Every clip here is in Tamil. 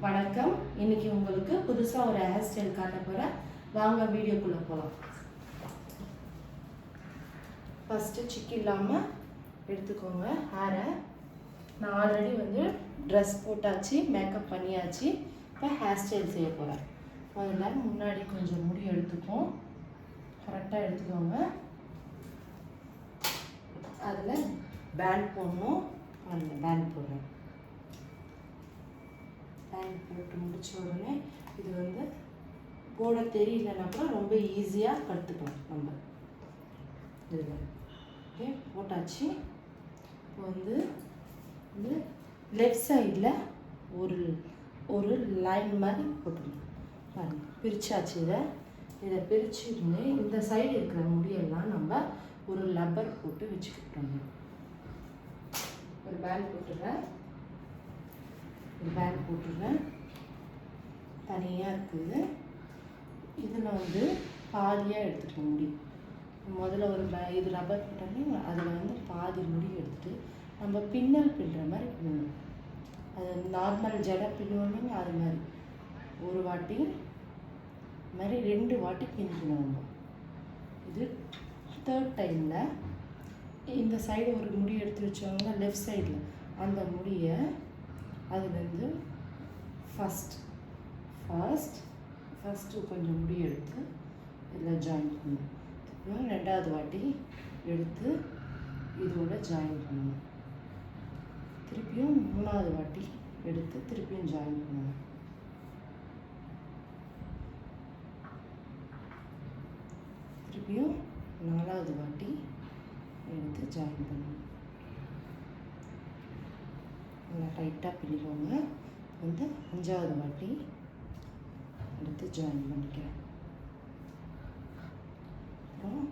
வணக்கம். இன்னைக்கு உங்களுக்கு புதுசாக ஒரு ஹேர் ஸ்டைல் காட்ட போகிறேன். வாங்க வீடியோக்குள்ளே போகலாம். ஃபஸ்ட்டு சிக்கு இல்லாமல் எடுத்துக்கோங்க ஹேரை. நான் ஆல்ரெடி ட்ரெஸ் போட்டாச்சு, மேக்கப் பண்ணியாச்சு. இப்போ ஹேர் ஸ்டைல் செய்ய போகிறேன். முதல்ல முன்னாடி கொஞ்சம் முடி எடுத்துப்போம். கரெக்டாக எடுத்துக்கோங்க. அதில் பேண்ட் போடணும். அந்த பேண்ட் போடுறேன். பேண்ட் போட்டு முடித்த உடனே இது போட தெரியலன்னா கூட ரொம்ப ஈஸியாக கற்றுக்கலாம் நம்ம இதில். ஓகே, போட்டாச்சு. இப்போ லெஃப்ட் சைடில் ஒரு ஒரு லைன் மாதிரி போட்டுக்கணும். பாருங்கள், பிரித்தாச்சு. இதை பிரிச்சுருந்து இந்த சைடு இருக்கிற முடியெல்லாம் நம்ம ஒரு லப்பர் போட்டு வச்சுக்கிட்டோம். ஒரு பேண்ட் போட்டுடுறேன். பேண்ட் போட்டுடுறேன். தனியாக இருக்குது. இதில் பாதியாக எடுத்துகிட்டு முடியும். முதல்ல ஒரு இது ரப்பர் போட்டாலே அதில் பாதி முடி எடுத்துகிட்டு நம்ம பின்னல் பின்னுற மாதிரி பின்னணும். அது நார்மல் ஜடை பின்னுவோம், அது மாதிரி ஒரு வாட்டி மாதிரி 2 வாட்டி பின்னிக்கணும். நம்ம இது 3rd டைமில் இந்த சைடு ஒரு முடி எடுத்து வச்சவங்க லெஃப்ட் சைடில் அந்த முடியை அதுலேருந்து ஃபஸ்ட்டு கொஞ்சம் முடி எடுத்து இதில் ஜாயின் பண்ணணும். அப்புறம் 2வது வாட்டி எடுத்து இதோட ஜாயின் பண்ணணும். திருப்பியும் 3வது வாட்டி எடுத்து திருப்பியும் ஜாயின் பண்ணணும். திருப்பியும் 4வது வாட்டி எடுத்து ஜாயின் பண்ணணும். நல்லா டைட்டாக பிடிக்கோங்க. 5வது வாட்டி எடுத்து ஜாயின் பண்ணிக்கிறேன். அப்புறம்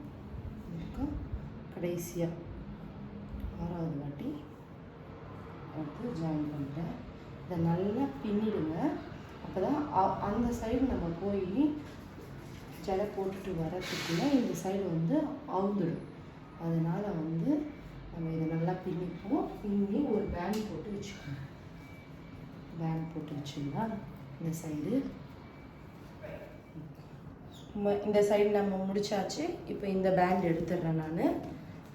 இதுக்கும் கடைசியாக 6வது வாட்டி எடுத்து ஜாயின் பண்ணிட்டேன். இதை நல்லா பின்னிடுங்க. அப்போ தான் அந்த சைடு நம்ம போய் ஜடை போட்டுட்டு வரத்துக்குள்ளே இந்த சைடு அவுந்துடும். அதனால் நம்ம இதை நல்லா பின்னிப்போம். பின்னி ஒரு பேண்ட் போட்டு வச்சுக்கணும். பேண்ட் போட்டு வச்சுருந்தா இந்த சைடு நம்ம முடிச்சாச்சு. இப்போ இந்த பேண்ட் எடுத்துடுறேன். நான்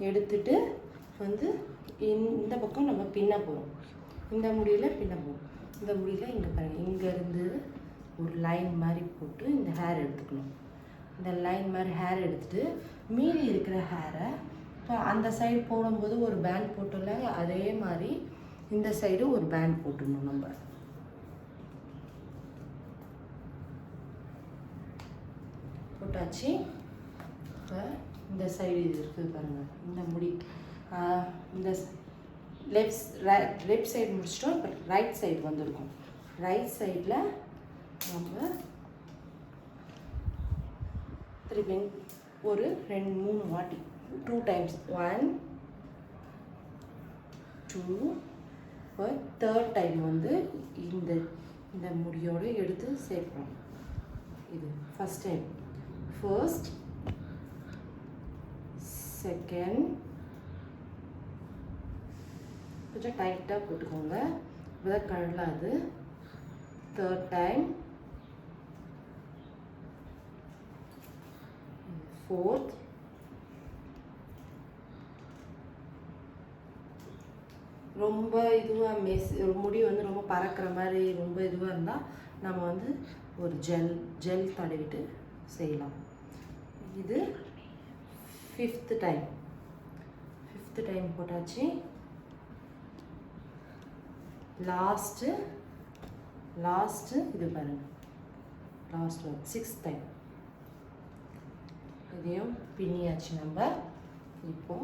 எடுத்துட்டு இந்த பக்கம் நம்ம பின்ன போகிறோம். இந்த முடியில் பின்ன போகிறோம். இந்த முடியில் இங்கே பாருங்கள், இங்கேருந்து ஒரு லைன் மாதிரி போட்டு இந்த ஹேர் எடுத்துக்கணும். இந்த லைன் மாதிரி ஹேர் எடுத்துகிட்டு மீதி இருக்கிற ஹேரை இப்போ அந்த சைடு போடும்போது ஒரு பேண்ட் போட்டுல அதே மாதிரி இந்த சைடு ஒரு பேண்ட் போட்டுடணும். நம்ம போட்டாச்சு. இப்போ இந்த சைடு இது இருக்குது பாருங்கள், இந்த முடி இந்த லெஃப்ட் சைடு முடிச்சிட்டோம். இப்போ ரைட் சைடு வந்திருக்கும். ரைட் சைடில் நம்ம திருப்பி ஒரு 2-3 வாட்டி 2 டைம்ஸ் 1 2 இப்போ 3rd டைம் இந்த முடியோடு எடுத்து சேர்க்கணும். இது ஃபஸ்ட் டைம். ஃபர்ஸ்ட், செகண்ட் கொஞ்சம் டைட்டாக போட்டுக்கோங்க, இப்போதான் கழலாது. 3rd டைம், 4th, ரொம்ப இதுவாக முடி ரொம்ப பறக்கிற மாதிரி ரொம்ப இதுவாக இருந்தால் நம்ம ஒரு ஜெல் தடவிட்டு செய்யலாம். இது 5th டைம் போட்டாச்சு. லாஸ்ட்டு இது பாருங்கள், லாஸ்ட் 6th டைம். இதையும் பின்னியாச்சு. நம்ம இப்போ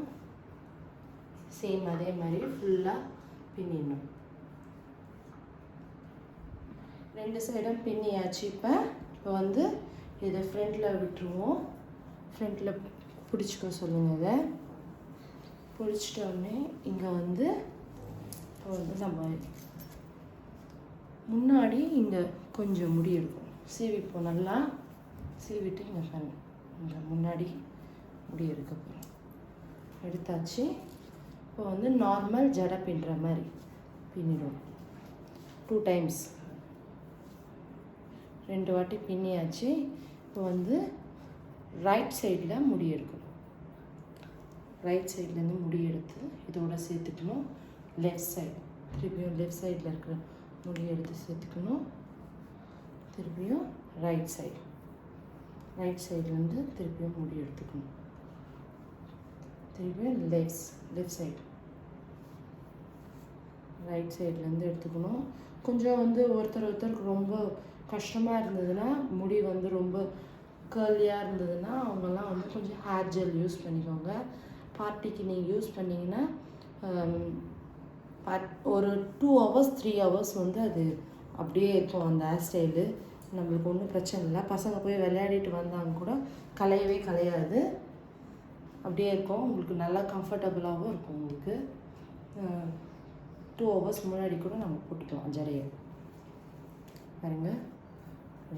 சேம் அதே மாதிரி ஃபுல்லாக பின்னிடணும். 2 சைடும் பின்னியாச்சு. இப்போ இதை ஃப்ரண்ட்டில் விட்டுருவோம். ஃப்ரண்ட்டில் பிடிச்சிக்க சொல்லுங்கள். இதை பிடிச்சிட்டோடனே இங்கே இப்போ நம்ம முன்னாடி இங்கே கொஞ்சம் முடி இருக்கும். சீவிப்போம். நல்லா சீவிட்டு இங்கே பாருங்க, இங்கே முன்னாடி முடி எடுக்க போகிறோம். எடுத்தாச்சு. இப்போ நார்மல் ஜடை பின்னுற மாதிரி பின்னிடுவோம். 2 டைம்ஸ் 2 வாட்டி பின்னியாச்சு. இப்போ வந்து ரைட் சைடில் முடி எடுக்கணும். ரைட் சைட்லேருந்து முடி எடுத்து இதோட சேர்த்துக்கணும். லெஃப்ட் சைடு திருப்பியும் லெஃப்ட் சைடில் இருக்கிற முடி எடுத்து சேர்த்துக்கணும். திருப்பியும் ரைட் ரைட் சைட்லேருந்து திருப்பியும் முடி எடுத்துக்கணும். திருப்பியும் லெஃப்ட் சைடு ரைட் சைட்லேருந்து எடுத்துக்கணும். கொஞ்சம் வந்து ஒருத்தருக்கு ரொம்ப கஷ்டமாக இருந்ததுன்னா, முடி வந்து ரொம்ப கர்லியாக இருந்ததுன்னா அவங்கெல்லாம் வந்து கொஞ்சம் ஹேர் ஜெல் யூஸ் பண்ணிக்கோங்க. பார்ட்டிக்கு நீங்கள் யூஸ் பண்ணிங்கன்னா ஒரு 2 hours 3 hours வந்து அது அப்படியே இருக்கும். அந்த ஹேர் ஸ்டைலு நம்மளுக்கு ஒன்றும் பிரச்சனை இல்லை. பசங்க போய் விளையாடிட்டு வந்தாங்க கூட கலையவே கலையாது, அப்படியே இருக்கும். உங்களுக்கு நல்லா கம்ஃபர்டபுளாகவும் இருக்கும். உங்களுக்கு 2 hours முன்னாடி கூட நம்ம போட்டுக்கலாம் ஜடையை. பாருங்க,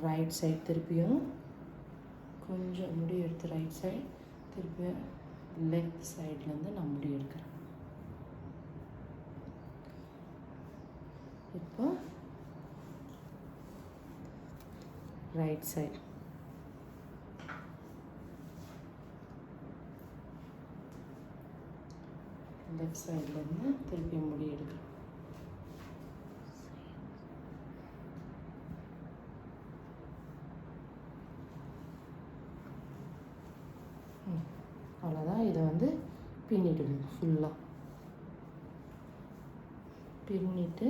ரைட் சைடு திருப்பியும் கொஞ்சம் முடி எடுத்து ரைட் சைடு, திருப்பியும் லெஃப்ட் சைட்லேருந்து நான் முடி எடுக்கிறேன். இப்போ ரைட் சைடு லெஃப்ட் சைட்லேருந்து திருப்பியும் முடி எடுக்கிறேன். அவ்வளோதான். இதை வந்து பின்னிடுங்க. ஃபுல்லாக பின்னிட்டு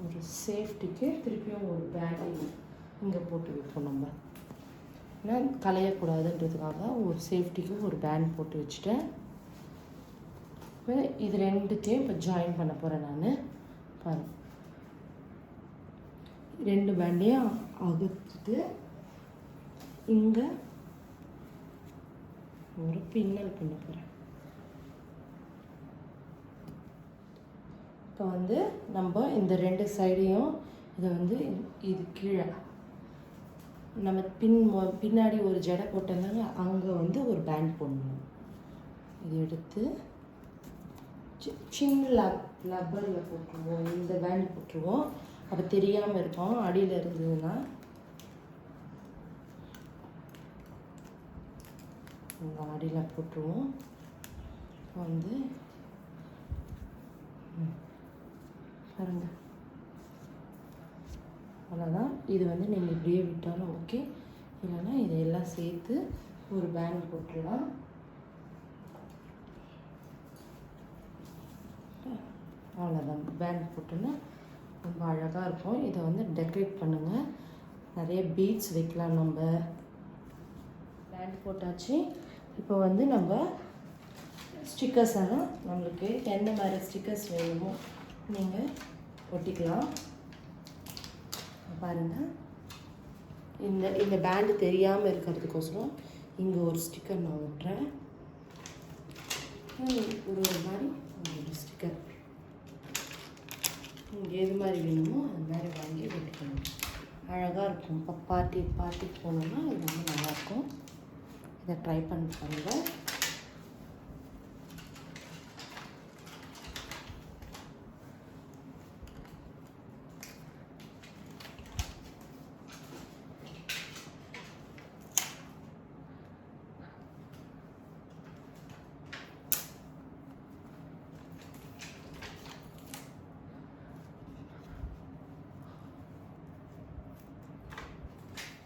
ஒரு சேஃப்டிக்கு திருப்பியும் ஒரு பேண்ட் இங்கே போட்டு வைப்போம். நம்ம ஏன்னா கலையக்கூடாதுன்றதுக்காக ஒரு சேஃப்டிக்கு ஒரு பேண்ட் போட்டு வச்சுட்டேன். இப்போ இது ரெண்டுத்தையும் இப்போ ஜாயின் பண்ண போகிறேன் நான். பாருங்கள், 2 பேண்டையும் அகத்துட்டு இங்கே ஒரு பின்னல் பண்ண போகிறேன். இப்போ வந்து நம்ம இந்த 2 சைடையும் இதை வந்து இது கீழே நம்ம பின்னாடி ஒரு ஜடை போட்டிருந்தாங்க, அங்கே வந்து ஒரு பேண்ட் போடணும். இது எடுத்து சின்ன லப்பரில் போட்டுருவோம். இந்த பேண்ட் போட்டுருவோம். அப்போ தெரியாமல் இருக்கும். அடியில் இருந்ததுன்னா இந்த அடியில் போட்டுருவோம். வந்து பாருங்க, அவ்வளோதான். இது வந்து நீங்கள் இப்படியே விட்டாலும் ஓகே, இல்லைன்னா இதையெல்லாம் சேர்த்து ஒரு பேண்ட் போட்டுடலாம். அவ்வளோதான், பேண்ட் போட்டோன்னா ரொம்ப அழகாக இருக்கும். இதை வந்து டெக்கரேட் பண்ணுங்கள். நிறைய பீட்ஸ் வைக்கலாம். நம்ம பேண்ட் போட்டாச்சு. இப்போ வந்து நம்ம ஸ்டிக்கர்ஸ் எல்லாம் நம்மளுக்கு எந்த மாதிரி ஸ்டிக்கர்ஸ் வேணுமோ நீங்கள் ஒட்டிக்கலாம். பாருங்கள், இந்த பேண்டு தெரியாமல் இருக்கிறதுக்கோசரம் இங்கே ஒரு ஸ்டிக்கர் நான் ஒட்டுறேன். ஒரு மாதிரி ஒரு ஸ்டிக்கர் உங்களுக்கு எது மாதிரி வேணுமோ அது மாதிரி வாங்கி ஒட்டிக்கணும். அழகாக இருக்கும். இப்போ பார்ட்டிக்கு போனோம்னா இது ரொம்ப நல்லாயிருக்கும். இதை ட்ரை பண்ணி பாருங்கள்.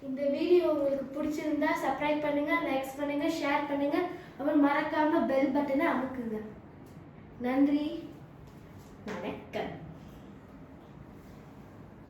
இந்த வீடியோ உங்களுக்கு பிடிச்சிருந்தா சப்ஸ்கிரைப் பண்ணுங்க, லைக்ஸ் பண்ணுங்க, ஷேர் பண்ணுங்க, அப்புறம் மறக்காம பெல் பட்டனை அமுக்குங்க. நன்றி, வணக்கம்.